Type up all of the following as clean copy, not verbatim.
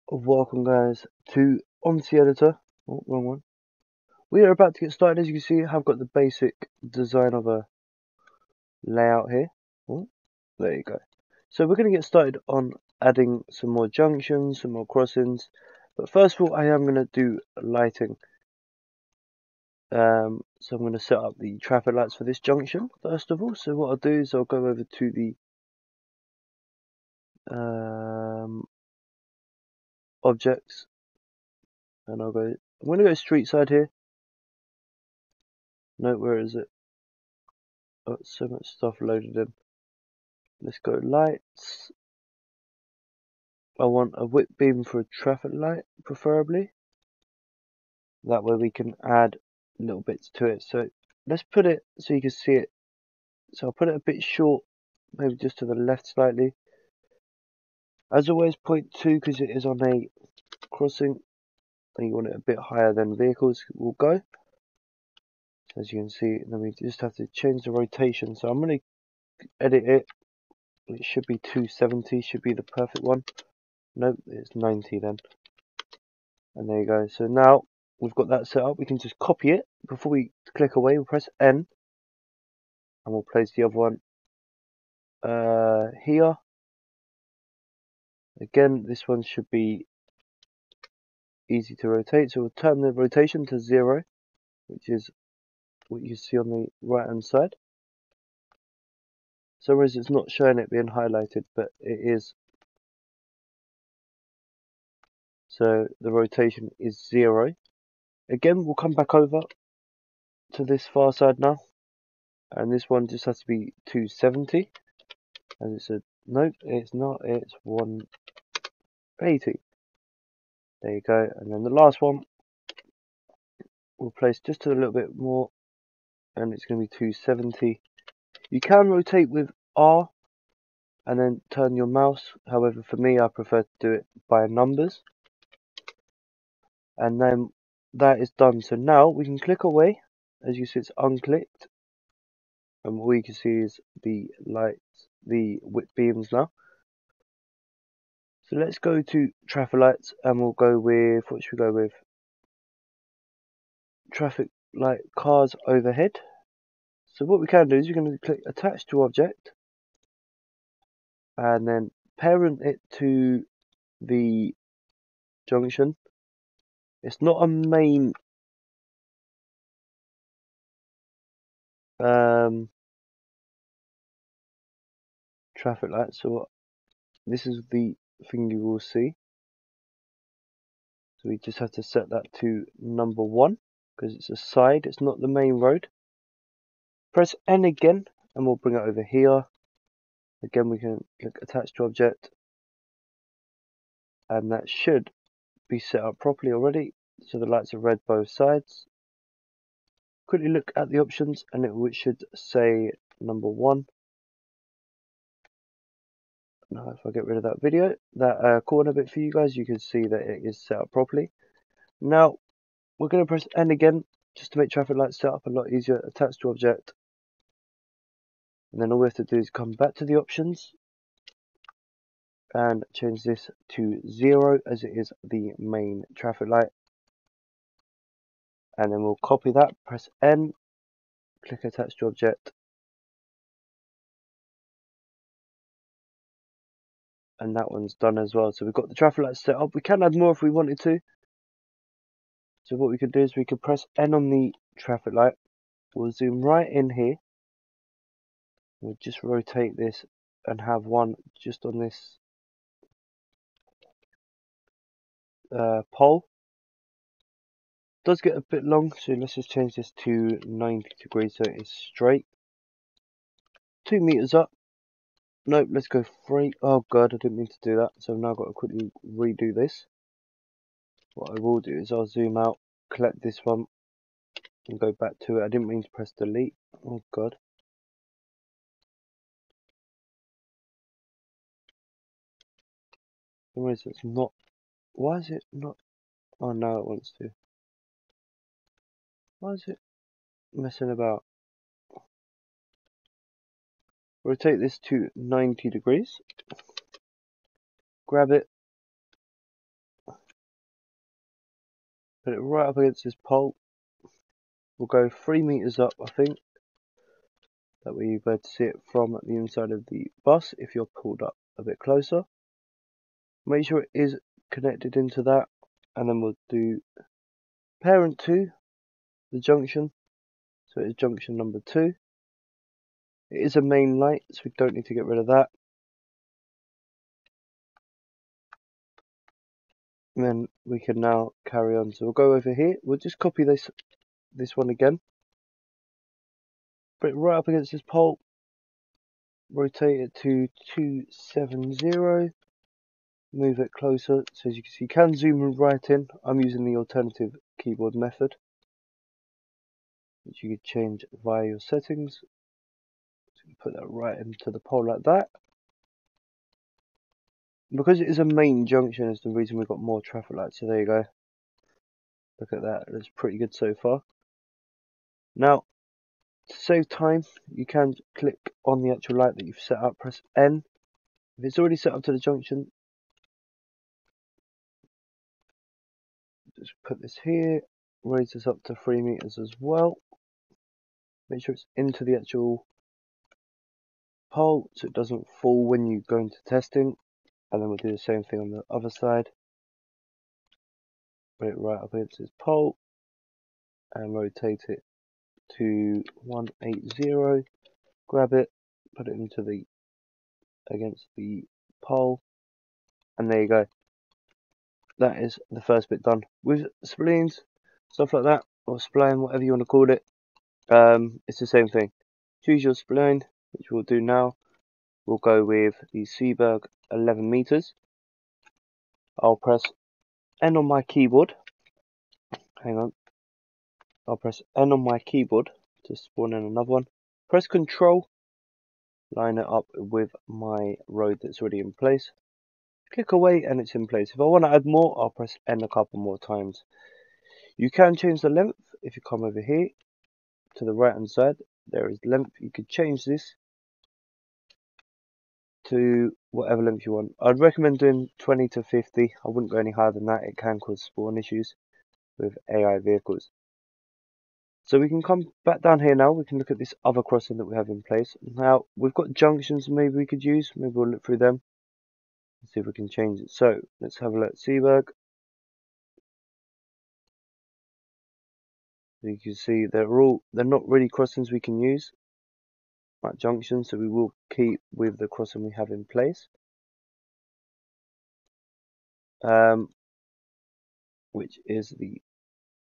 Welcome guys to Omsi editor. Oh, wrong one. We are about to get started. As you can see, I've got the basic design of a layout here. Oh, there you go. So we're going to get started on adding some more junctions, some more crossings. But first of all, I am going to do lighting. So I'm going to set up the traffic lights for this junction first of all. So what I'll do is I'll go over to the objects, and I'm going to go street side here. No, where is it? Oh, so much stuff loaded in. Let's go lights. I want a whip beam for a traffic light, preferably. That way we can add little bits to it. So let's put it so you can see it. So I'll put it a bit short, maybe just to the left slightly. As always, 0.2 because it is on a crossing, and you want it a bit higher than vehicles will go. So as you can see, then we just have to change the rotation. So I'm going to edit it. It should be 270, should be the perfect one. Nope, it's 90 then. And there you go. So now we've got that set up, we can just copy it. Before we click away, we'll press N, and we'll place the other one here. Again, this one should be easy to rotate, so we'll turn the rotation to 0, which is what you see on the right hand side. For some reason it's not showing it being highlighted, but it is. So the rotation is 0. Again, we'll come back over to this far side now, and this one just has to be 270. As it said, nope, it's not, it's 180. There you go. And then the last one we'll place just a little bit more, and it's going to be 270. You can rotate with R and then turn your mouse. However, for me, I prefer to do it by numbers. And then that is done. So now we can click away. As you see, it's unclicked. And what we can see is the lights, the whip beams now. So let's go to traffic lights, and we'll go with, what should we go with? Traffic light cars overhead. So what we can do is you're going to click attach to object, and then parent it to the junction. It's not a main traffic light, so this is the thing you will see. So we just have to set that to number 1 because it's a side, it's not the main road. Press N again and we'll bring it over here. Again, we can click attach to object, and that should be set up properly already. So the lights are red both sides. Quickly look at the options, and it should say number 1. Now if I get rid of that video, that corner bit for you guys, you can see that it is set up properly. Now we're going to press N again just to make traffic lights set up a lot easier. Attach to object, and then all we have to do is come back to the options and change this to 0 as it is the main traffic light. And then we'll copy that, press N, click attach to object, and that one's done as well. So we've got the traffic lights set up. We can add more if we wanted to. So what we could do is we could press N on the traffic light. We'll zoom right in here. We'll just rotate this and have one just on this pole. Does get a bit long, so let's just change this to 90 degrees so it is straight. 2 meters up. Nope, let's go 3. Oh god, I didn't mean to do that, so I've now got to quickly redo this. What I will do is I'll zoom out, collect this one, and go back to it. I didn't mean to press delete. Oh god. For some reason it's not. Why is it not? Oh, now it wants to. Why is it messing about? Rotate this to 90 degrees. Grab it. Put it right up against this pole. We'll go 3 meters up, I think. That way you'll be able to see it from the inside of the bus if you're pulled up a bit closer. Make sure it is connected into that, and then we'll do parent to the junction. So it is junction number 2. It is a main light, so we don't need to get rid of that. And then we can now carry on. So we'll go over here. We'll just copy this one again. Put it right up against this pole. Rotate it to 270. Move it closer. So as you can see, you can zoom right in. I'm using the alternative keyboard method, which you could change via your settings. So put that right into the pole like that. Because it is a main junction is the reason we've got more traffic lights. So there you go. Look at that. It's pretty good so far. Now, to save time, you can click on the actual light that you've set up. Press N. If it's already set up to the junction, just put this here. Raise this up to 3 meters as well. Make sure it's into the actual pole so it doesn't fall when you go into testing. And then we'll do the same thing on the other side. Put it right up against this pole and rotate it to 180. Grab it, put it into the against the pole, and there you go. That is the first bit done. With spleens, stuff like that, or spline, whatever you want to call it, it's the same thing. Choose your spline, which we'll do now. We'll go with the Seaberg 11 meters. I'll press N on my keyboard. Hang on. I'll press N on my keyboard to spawn in another one. Press Control. Line it up with my road that's already in place. Click away and it's in place. If I want to add more, I'll press N a couple more times. You can change the length if you come over here to the right hand side. There is length. You could change this to whatever length you want. I'd recommend doing 20 to 50. I wouldn't go any higher than that. It can cause spawn issues with AI vehicles. So we can come back down here now. We can look at this other crossing that we have in place. Now we've got junctions maybe we could use. Maybe we'll look through them and see if we can change it. So let's have a look at Seaberg. You can see they're not really crossings we can use at junctions, so we will keep with the crossing we have in place, which is the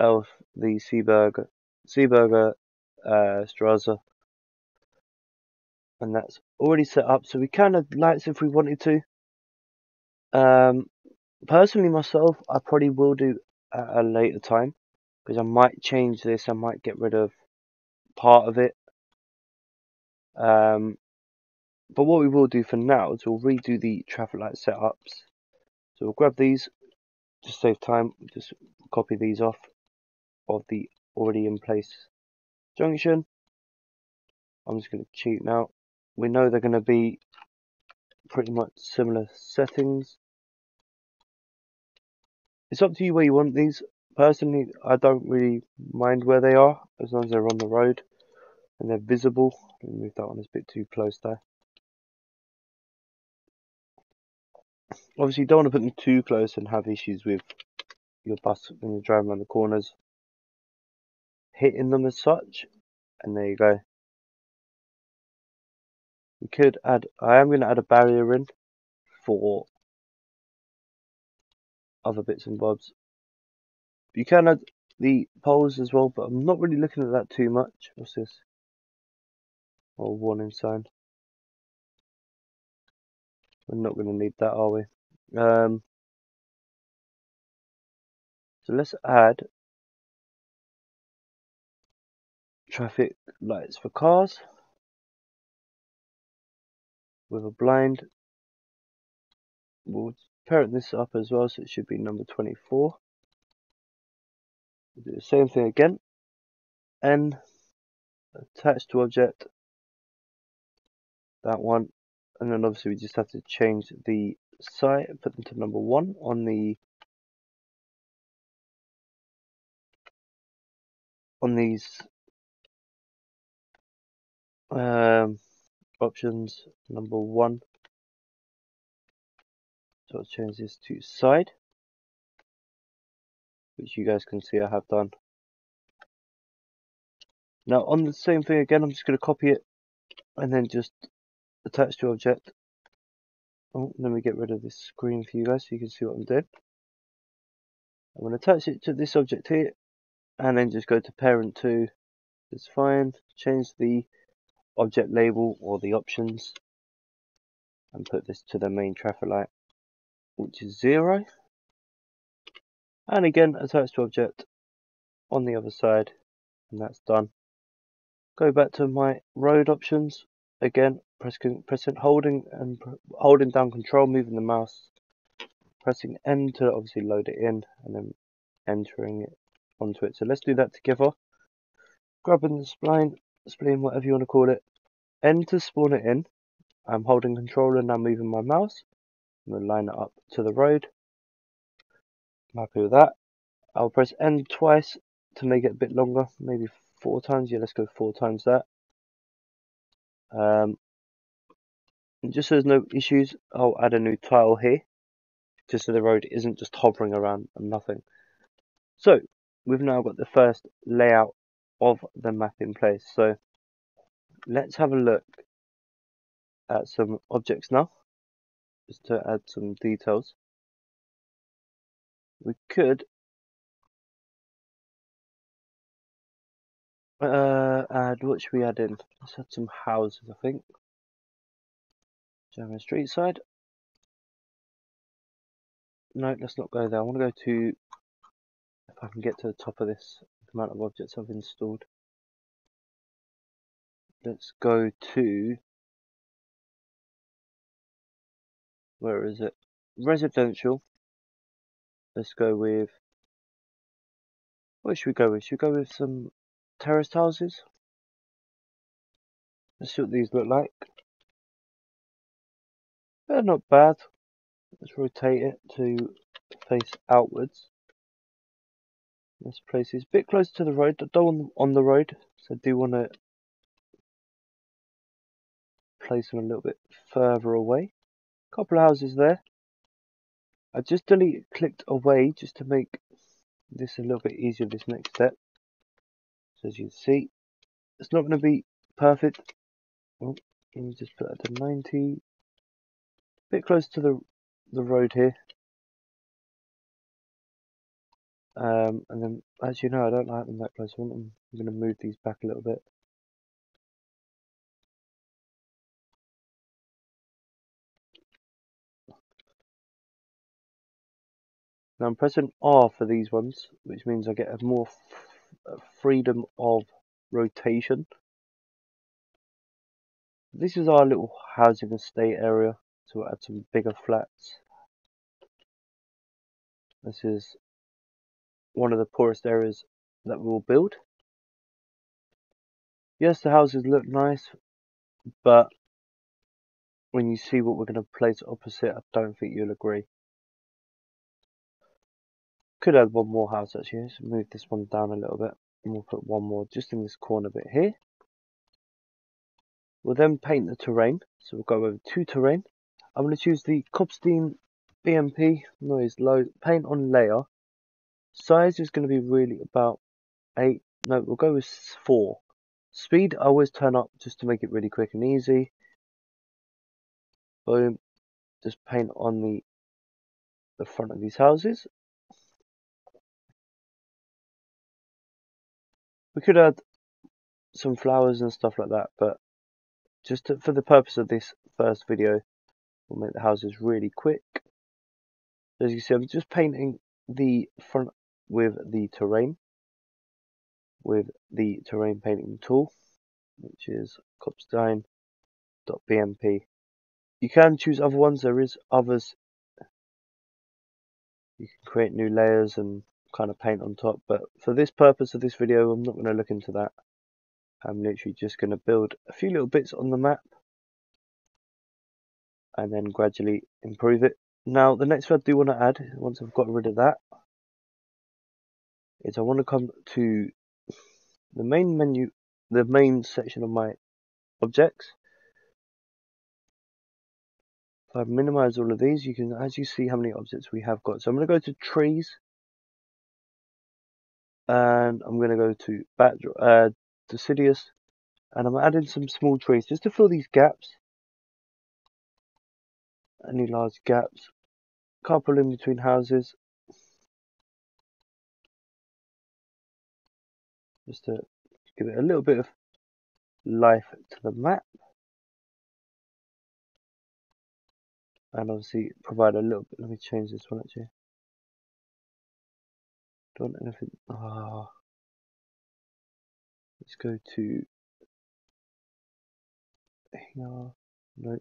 Seaberger Straße, and that's already set up, so we can add lights if we wanted to. Personally myself, I probably will do at a later time, because I might change this. I might get rid of part of it. But what we will do for now is we'll redo the traffic light setups. So we'll grab these, just save time, just copy these off of the already in place junction. I'm just going to cheat now. We know they're going to be pretty much similar settings. It's up to you where you want these. Personally, I don't really mind where they are, as long as they're on the road and they're visible. Let me move that one, it's a bit too close there. Obviously, you don't want to put them too close and have issues with your bus when you're driving around the corners, hitting them as such. And there you go. We could add, I am going to add a barrier in for other bits and bobs. You can add the poles as well, but I'm not really looking at that too much. What's this? Oh, warning sign. We're not going to need that, are we? So let's add traffic lights for cars with a blind. We'll parent this up as well, so it should be number 24. We'll do the same thing again. N, attached to object, that one. And then obviously we just have to change the site, put them to number 1 on the on these options, number 1. So I'll change this to side, which you guys can see I have done. Now on the same thing again, I'm just going to copy it and then just attach to object. Oh, let me get rid of this screen for you guys so you can see what I'm doing. I'm going to attach it to this object here and then just go to parent 2. It's fine. Change the object label or the options and put this to the main traffic light, which is 0. And again, attach to object on the other side, and that's done. Go back to my road options. Again, holding down control, moving the mouse, pressing N to obviously load it in, and then entering it onto it. So let's do that together. Grabbing the spline, whatever you want to call it, N to spawn it in. I'm holding control and now moving my mouse. I'm going to line it up to the road. I'm happy with that. I'll press N twice to make it a bit longer, maybe 4 times. Yeah, let's go 4 times that. Just so there's no issues, I'll add a new tile here, just so the road isn't just hovering around and nothing. So we've now got the first layout of the map in place. So let's have a look at some objects now, just to add some details. We could add, what should we add in? Let's add some houses, I think. German street side. No, let's not go there. I want to go to, if I can get to the top of this amount of objects I've installed. Let's go to, where is it? Residential. Let's go with, what should we go with? Should we go with some terraced houses? Let's see what these look like. They're not bad. Let's rotate it to face outwards. Let's place these a bit closer to the road. I don't want on the road, so I do want to place them a little bit further away. Couple of houses there. I just clicked away just to make this a little bit easier, this next step. So as you can see, it's not going to be perfect. Oh, let me just put that to 90. Bit close to the road here. And then, as you know, I don't like them that close. I'm going to move these back a little bit. Now I'm pressing R for these ones, which means I get a more freedom of rotation. This is our little housing estate area, so we'll add some bigger flats. This is one of the poorest areas that we will build. Yes, the houses look nice, but when you see what we're going to place opposite, I don't think you'll agree. Could add one more house actually. Let's move this one down a little bit, and we'll put one more just in this corner bit here. We'll then paint the terrain, so we'll go over to terrain. I'm going to choose the Cobstein BMP noise low paint on layer. Size is going to be really about 8. No, we'll go with 4. Speed I always turn up just to make it really quick and easy. Boom. Just paint on the front of these houses. We could add some flowers and stuff like that, but just for the purpose of this first video, we'll make the houses really quick. As you see, I'm just painting the front with the terrain painting tool, which is Cobstein.bmp. You can choose other ones. There is others. You can create new layers and kind of paint on top, but for this purpose of this video, I'm not going to look into that. I'm literally just going to build a few little bits on the map and then gradually improve it. Now, the next thing I do want to add, once I've got rid of that, is I want to come to the main menu, the main section of my objects. If I minimize all of these, you can actually see how many objects we have got. So I'm going to go to trees, and I'm going to go to deciduous, and I'm adding some small trees just to fill these gaps. Any large gaps, couple in between houses, just to give it a little bit of life to the map, and obviously provide a little bit. Let me change this one actually. Don't want anything. Let's go to here. No,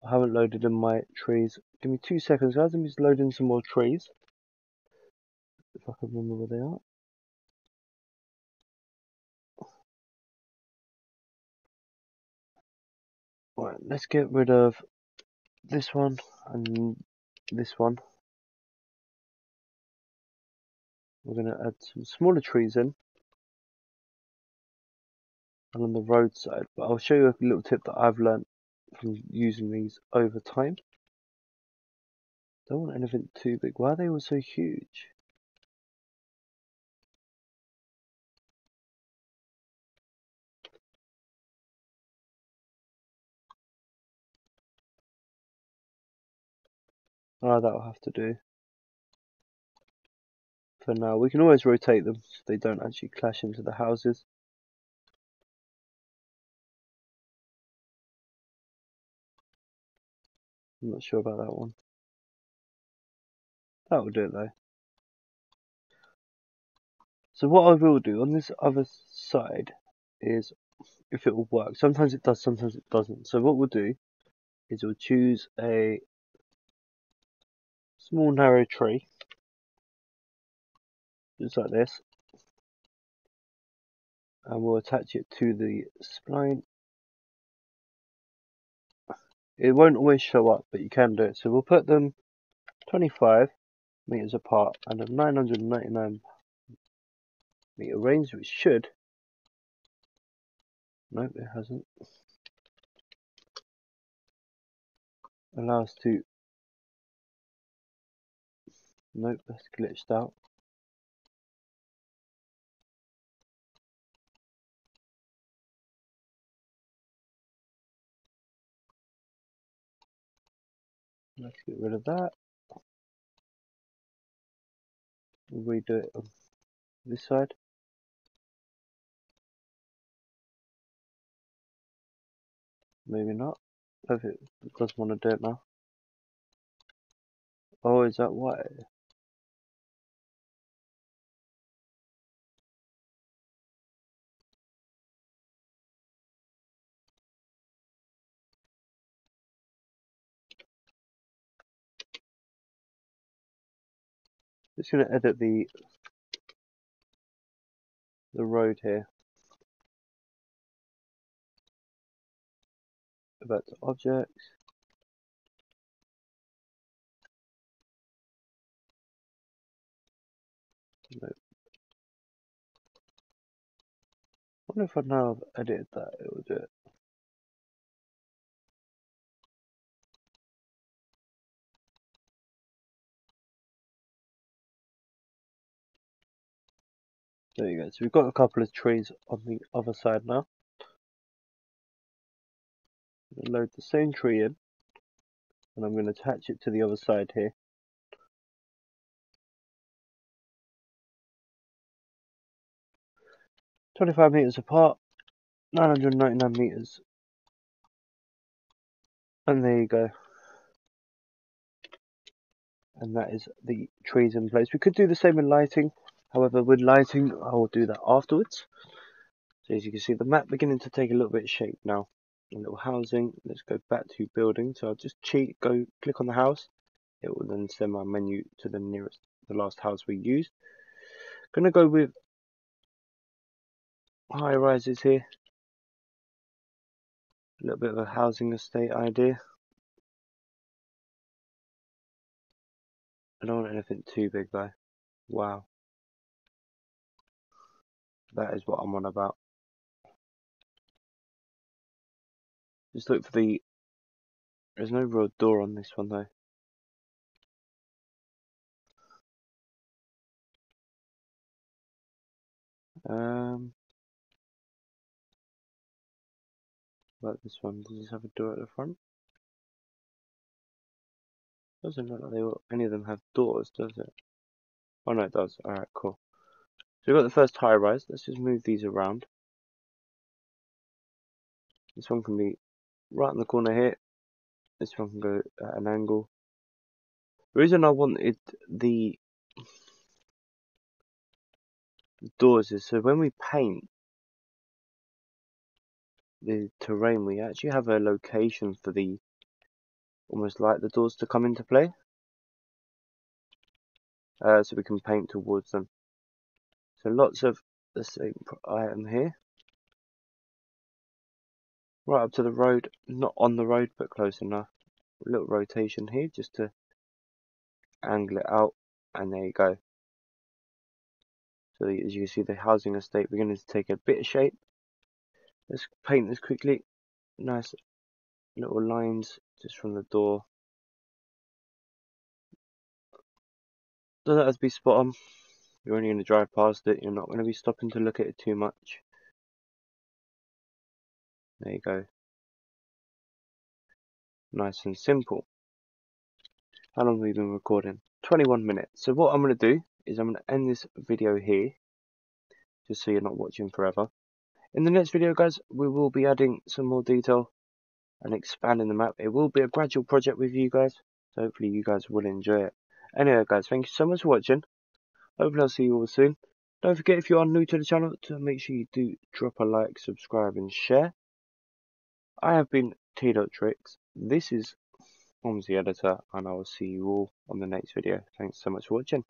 I haven't loaded in my trees. Give me 2 seconds, guys. Let me just load in some more trees. If I can remember where they are. Right, let's get rid of this one and this one. We're going to add some smaller trees in along the roadside, but I'll show you a little tip that I've learned from using these over time. Don't want anything too big. Why are they all so huge? That'll have to do for now. We can always rotate them so they don't actually clash into the houses. I'm not sure about that one. That will do it though. So what I will do on this other side is, if it will work, sometimes it does, sometimes it doesn't. So what we'll do is we'll choose a small narrow tree, just like this, and we'll attach it to the spline. It won't always show up, but you can do it. So we'll put them 25 meters apart and a 999 meter range, which should, nope, it hasn't, allow us to, nope, that's glitched out. Let's get rid of that. We'll redo it on this side. Maybe not. If it doesn't want to do it now. Oh, is that why? Just going to edit the road here. Go back to objects. Nope. I wonder if I now have edited that, it will do it. There you go. So we've got a couple of trees on the other side now. I'm going to load the same tree in, and I'm going to attach it to the other side here. "25 meters apart, 999 meters." And there you go. And that is the trees in place. We could do the same in lighting. However, with lighting, I will do that afterwards. So as you can see, the map beginning to take a little bit of shape now. A little housing. Let's go back to building. So I'll just go click on the house. It will then send my menu to the last house we used. Gonna go with high rises here. A little bit of a housing estate idea. I don't want anything too big though. Wow. That is what I'm on about. Just look for the... There's no real door on this one though. Like this one, does this have a door at the front? Doesn't look like any of them have doors, does it? Oh no, it does. Alright, cool. So we've got the first high rise. Let's just move these around. This one can be right in the corner here. This one can go at an angle. The reason I wanted the doors is so when we paint the terrain, we actually have a location for the almost like the doors to come into play. So we can paint towards them. So lots of the same item here. Right up to the road, not on the road, but close enough. A little rotation here just to angle it out, and there you go. So as you can see, the housing estate beginning to take a bit of shape. Let's paint this quickly. Nice little lines just from the door. Doesn't have to be spot on. You're only going to drive past it. You're not going to be stopping to look at it too much. There you go. Nice and simple. How long have we been recording? 21 minutes. So what I'm going to do is I'm going to end this video here, just so you're not watching forever. In the next video, guys, we will be adding some more detail and expanding the map. It will be a gradual project with you guys, so hopefully you guys will enjoy it. Anyway, guys, thank you so much for watching. Hopefully I'll see you all soon. Don't forget, if you are new to the channel, to make sure you do drop a like, subscribe and share. I have been T.Tricks. This is Omsi Editor, and I will see you all on the next video. Thanks so much for watching.